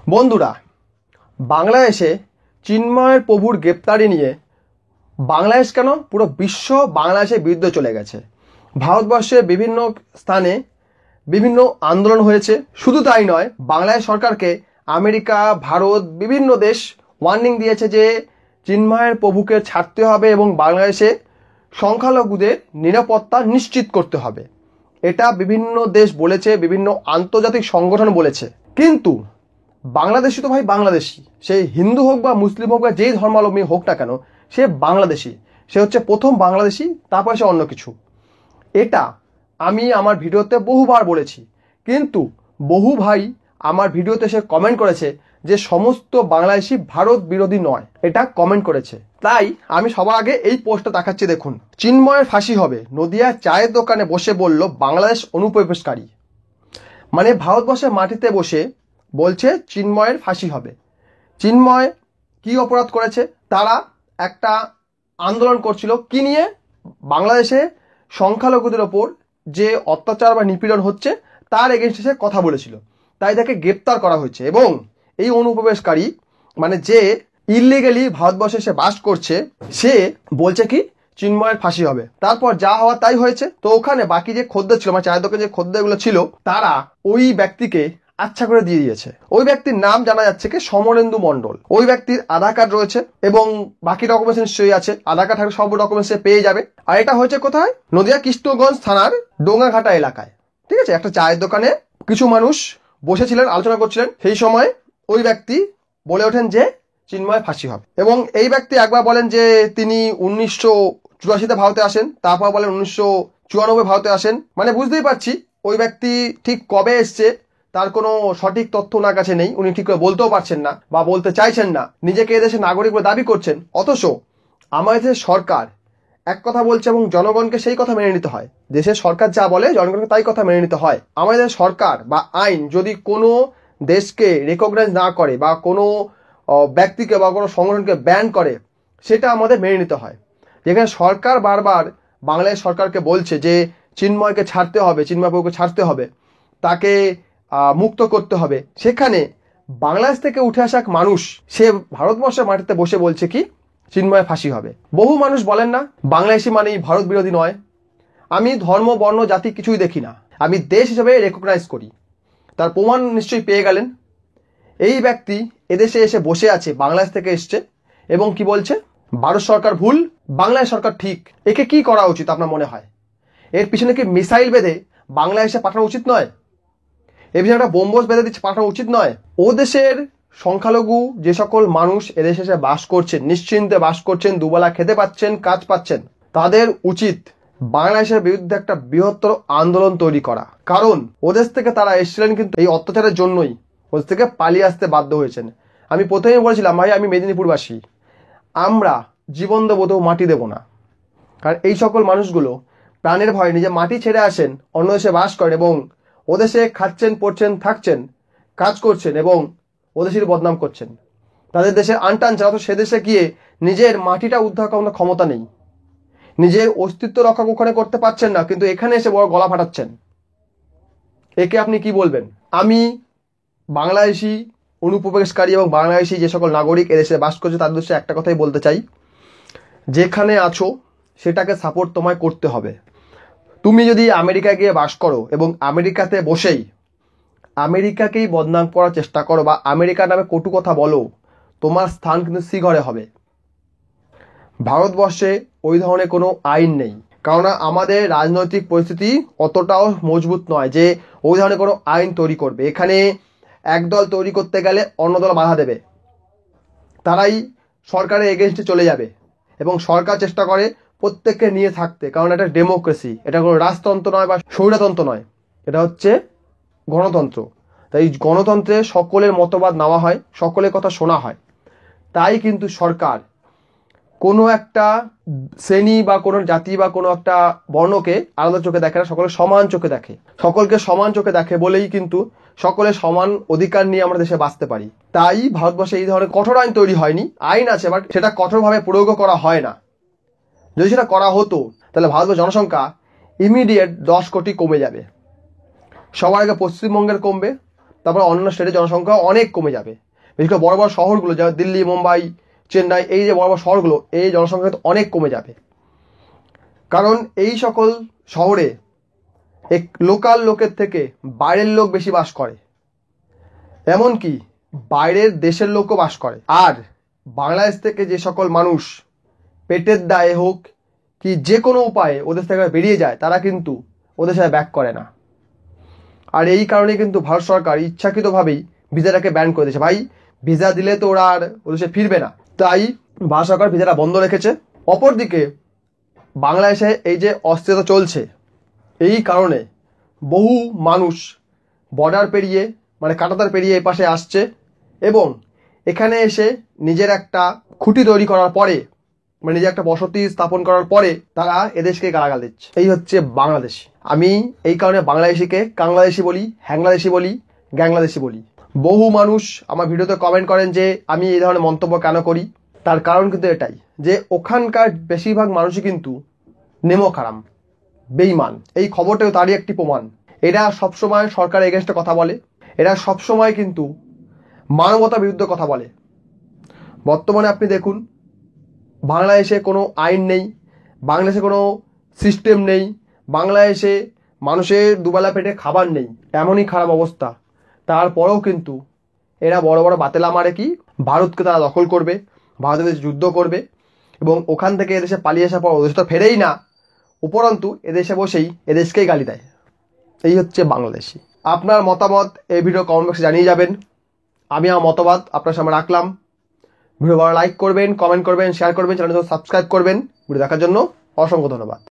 বন্ধুরা, বাংলাদেশে চিন্ময়ের প্রভুর গ্রেপ্তারি নিয়ে বাংলাদেশ কেন পুরো বিশ্ব বাংলাদেশের বিরুদ্ধে চলে গেছে। ভারতবর্ষের বিভিন্ন স্থানে বিভিন্ন আন্দোলন হয়েছে। শুধু তাই নয়, বাংলাদেশ সরকারকে আমেরিকা, ভারত, বিভিন্ন দেশ ওয়ার্নিং দিয়েছে যে চিন্ময়ের প্রভুকে ছাড়তে হবে এবং বাংলাদেশে সংখ্যালঘুদের নিরাপত্তা নিশ্চিত করতে হবে। এটা বিভিন্ন দেশ বলেছে, বিভিন্ন আন্তর্জাতিক সংগঠন বলেছে। কিন্তু বাংলাদেশি তো ভাই বাংলাদেশি, সে হিন্দু হোক বা মুসলিম হোক বা যেই ধর্মাবলম্বী হোক না কেন, সে বাংলাদেশি। সে হচ্ছে প্রথম বাংলাদেশি, তারপরে সে অন্য কিছু। এটা আমি আমার ভিডিওতে বহুবার বলেছি, কিন্তু বহু ভাই আমার ভিডিওতে সে কমেন্ট করেছে যে সমস্ত বাংলাদেশি ভারত বিরোধী নয়, এটা কমেন্ট করেছে। তাই আমি সবার আগে এই পোস্টটা দেখাচ্ছি, দেখুন। চিন্ময়ের ফাঁসি হবে, নদিয়া চায়ের দোকানে বসে বলল বাংলাদেশ অনুপ্রবেশকারী। মানে ভারতবর্ষের মাটিতে বসে বলছে চিন্ময়ের ফাঁসি হবে। চিন্ময় কি অপরাধ করেছে? তারা একটা আন্দোলন করছিল কি নিয়ে? বাংলাদেশে সংখ্যালঘুদের ওপর যে অত্যাচার বা নিপীড়ন হচ্ছে তার এগেনস্টে সে কথা বলেছিল, তাই তাকে গ্রেপ্তার করা হয়েছে। এবং এই অনুপ্রবেশকারী, মানে যে ইলিগালি ভারতবর্ষে সে বাস করছে, সে বলছে কি চিন্ময়ের ফাঁসি হবে। তারপর যা হওয়া তাই হয়েছে। তো ওখানে বাকি যে খদ্দের ছিল, মানে চায়ের দোকানে যে খদ্দেরগুলো ছিল, তারা ওই ব্যক্তিকে আচ্ছা করে দিয়ে দিয়েছে। ওই ব্যক্তির নাম জানা যাচ্ছে কি সমরেন্দু মণ্ডল। ওই ব্যক্তির আধার কার্ড রয়েছে এবং বাকি ডকুমেন্টস নিশ্চয়ই আছে। আধার কার্ড থাকলে সব ডকুমেন্টস সে পেয়ে যাবে। আর এটা হয়েছে কোথায়? নদিয়া কৃষ্ণগঞ্জ থানার ডোঙ্গাঘাটা এলাকায়। ঠিক আছে, একটা চায়ের দোকানে কিছু মানুষ বসেছিলেন, আলোচনা করছিলেন। সেই সময় ওই ব্যক্তি বলে ওঠেন যে চিন্ময় ফাঁসি হবে। এবং এই ব্যক্তি একবার বলেন যে তিনি 1984-তে ভারতে আসেন, তারপর বলেন 1994 ভারতে আসেন। মানে বুঝতেই পারছি ওই ব্যক্তি ঠিক কবে এসছে তার কোনো সঠিক তথ্য ওনার কাছে নেই। উনি ঠিক করে বলতেও পারছেন না বা বলতে চাইছেন না। নিজেকে এদেশের নাগরিক বলে দাবি করছেন, অথচ আমাদের সরকার এক কথা বলছে এবং জনগণকে সেই কথা মেনে নিতে হয়। দেশের সরকার যা বলে জনগণকে তাই কথা মেনে নিতে হয়। আমাদের সরকার বা আইন যদি কোনো দেশকে রেকগনাইজ না করে বা কোনো ব্যক্তিকে বা কোনো সংগঠনকে ব্যান করে, সেটা আমাদের মেনে নিতে হয়। যেখানে সরকার বারবার বাংলাদেশ সরকারকে বলছে যে চিন্ময়কে ছাড়তে হবে, চিন্ময় প্রভুকে ছাড়তে হবে, তাকে মুক্ত করতে হবে, সেখানে বাংলাদেশ থেকে উঠে আসা এক মানুষ সে ভারতবর্ষের মাটিতে বসে বলছে কি চিন্ময়ের ফাঁসি হবে। বহু মানুষ বলেন না বাংলাদেশি মানেই ভারত বিরোধী নয়। আমি ধর্ম, বর্ণ, জাতি কিছুই দেখি না, আমি দেশ হিসেবে রেকগনাইজ করি। তার প্রমাণ নিশ্চয়ই পেয়ে গেলেন। এই ব্যক্তি এদেশে এসে বসে আছে, বাংলাদেশ থেকে এসছে এবং কি বলছে ভারত সরকার ভুল, বাংলাদেশ সরকার ঠিক। একে কি করা উচিত আপনার মনে হয়? এর পিছনে কি মিসাইল বেঁধে বাংলাদেশে পাঠানো উচিত নয়? এর পিছনে একটা বোমবোস বেঁধে দিচ্ছে পাঠানো উচিত নয়? ও দেশের সংখ্যালঘু যে সকল মানুষ এদেশে এসে বাস করছেন, নিশ্চিন্তে বাস করছেন, দুবেলা খেতে পাচ্ছেন, কাজ পাচ্ছেন, তাদের উচিত বাংলাদেশের বিরুদ্ধে একটা বৃহত্তর আন্দোলন তৈরি করা। কারণ ওদেশ থেকে তারা এসেছিলেন কিন্তু এই অত্যাচারের জন্যই ওদেশ থেকে পালিয়ে আসতে বাধ্য হয়েছেন। আমি প্রথমেই বলেছিলাম ভাই, আমি মেদিনীপুরবাসী, আমরা জীবন দেবো তো মাটি দেব না। কারণ এই সকল মানুষগুলো প্রাণের ভয়ে নিজে মাটি ছেড়ে আসেন, অন্য দেশে বাস করেন এবং ওদেশে খাচ্ছেন, পড়ছেন, থাকছেন, কাজ করছেন এবং ওদেশের বদনাম করছেন। তাদের দেশের আনটানছে, অথচ সে দেশে গিয়ে নিজের মাটিটা উদ্ধার করার ক্ষমতা নেই, নিজের অস্তিত্ব রক্ষা ওখানে করতে পারছেন না, কিন্তু এখানে এসে বড় গলা ফাটাচ্ছেন। একে আপনি কি বলবেন? আমি বাংলাদেশি অনুপ্রবেশকারী এবং বাংলাদেশি যে সকল নাগরিক এদেশে বাস করছে তাদের উদ্দেশ্যে একটা কথাই বলতে চাই, যেখানে আছো সেটাকে সাপোর্ট তোমায় করতে হবে। তুমি যদি আমেরিকায় গিয়ে বাস করো এবং আমেরিকাতে বসেই আমেরিকাকেই বদনাম করার চেষ্টা করো বা আমেরিকার নামে কটু কথা বলো, তোমার স্থান কিন্তু শ্রীঘরে হবে। ভারতবর্ষে ওই ধরনের কোনো আইন নেই, কারণ আমাদের রাজনৈতিক পরিস্থিতি অতটাও মজবুত নয় যে ওই ধরনের কোনো আইন তৈরি করবে। এখানে একদল তৈরি করতে গেলে অন্য দল বাধা দেবে, তারাই সরকারের এগেনস্টে চলে যাবে এবং সরকার চেষ্টা করে প্রত্যেককে নিয়ে থাকতে। কারণ এটা ডেমোক্রেসি, এটা কোনো রাজতন্ত্র নয় বা স্বৈরতন্ত্র নয়, এটা হচ্ছে গণতন্ত্র। তাই গণতন্ত্রে সকলের মতবাদ নেওয়া হয়, সকলের কথা শোনা হয়। তাই কিন্তু সরকার কোনো একটা শ্রেণী বা কোনো জাতি বা কোনো একটা বর্ণকে আলাদা চোখে দেখে না, সকলে সমান চোখে দেখে। সকলকে সমান চোখে দেখে বলেই কিন্তু সকলে সমান অধিকার নিয়ে আমরা দেশে বাঁচতে পারি। তাই ভারতবর্ষে এই ধরনের কঠোর আইন তৈরি হয়নি। আইন আছে, বাট সেটা কঠোরভাবে প্রয়োগ করা হয় না। যদি সেটা করা হতো তাহলে ভারতবর্ষের জনসংখ্যা ইমিডিয়েট 10 কোটি কমে যাবে। সবার আগে পশ্চিমবঙ্গের কমবে, তারপর অন্য স্টেটের জনসংখ্যা অনেক কমে যাবে। বিশেষ করে বড় বড় শহরগুলো, যেমন দিল্লি, মুম্বাই, চেন্নাই, এই যে বড় বড় শহরগুলো, এই জনসংখ্যা কিন্তু অনেক কমে যাবে। কারণ এই সকল শহরে লোকাল লোকের থেকে বাইরের লোক বেশি বাস করে, এমনকি বাইরের দেশের লোকও বাস করে। আর বাংলাদেশ থেকে যে সকল মানুষ পেটের দায়ে হোক কি যে কোনো উপায়ে ওদের থেকে বেরিয়ে যায়, তারা কিন্তু ওদের সাথে ব্যাক করে না। আর এই কারণে কিন্তু ভারত সরকার ইচ্ছাকৃতভাবেই ভিসাটাকে ব্যান করে দিয়েছে। ভাই, ভিসা দিলে তো ওরা আর ওদের সাথে ফিরবে না, তাই ভারত সরকার ভিসাটা বন্ধ রেখেছে। অপরদিকে বাংলাদেশে এই যে অস্থিরতা চলছে, এই কারণে বহু মানুষ বর্ডার পেরিয়ে, মানে কাঁটাতার পেরিয়ে এই পাশে আসছে এবং এখানে এসে নিজের একটা খুঁটি তৈরি করার পরে, মানে নিজের একটা বসতি স্থাপন করার পরে তারা এদেশকে গালাগাল দিচ্ছে। এই হচ্ছে বাংলাদেশি। আমি এই কারণে বাংলাদেশিকে কাংলাদেশি বলি, হ্যাংলাদেশি বলি, গ্যাংলাদেশি বলি। বহু মানুষ আমার ভিডিওতে কমেন্ট করেন যে আমি এই ধরনের মন্তব্য কেন করি। তার কারণ কিন্তু এটাই যে ওখানকার বেশিরভাগ মানুষই কিন্তু নেমোখারাম, বেঈমান। এই খবরটাও তারই একটি প্রমাণ। এরা সবসময় সরকারের এগেনস্টে কথা বলে, এরা সবসময় কিন্তু মানবতার বিরুদ্ধে কথা বলে। বর্তমানে আপনি দেখুন, বাংলাদেশে কোনো আইন নেই, বাংলাদেশে কোনো সিস্টেম নেই, বাংলাদেশে মানুষের দুবেলা পেটে খাবার নেই, এমনই খারাপ অবস্থা। তারপরেও কিন্তু এরা বড় বড় বাতেলা মারে কি ভারতকে তারা দখল করবে, ভারতের দেশে যুদ্ধ করবে এবং ওখান থেকে এদেশে পালিয়ে আসার পর ওদেশ তো ফেরেই না, উপরন্তু এদেশে বসেই এদেশকেই গালি দেয়। এই হচ্ছে বাংলাদেশি। আপনার মতামত এই ভিডিও কমেন্ট বক্সে জানিয়ে যাবেন। আমি আমার মতবাদ আপনার সামনে রাখলাম। ভিডিও ভালো লাইক করবেন, কমেন্ট করবেন, শেয়ার করবেন, চ্যানেলটা সাবস্ক্রাইব করবেন। ভিডিও দেখার জন্য অসংখ্য ধন্যবাদ।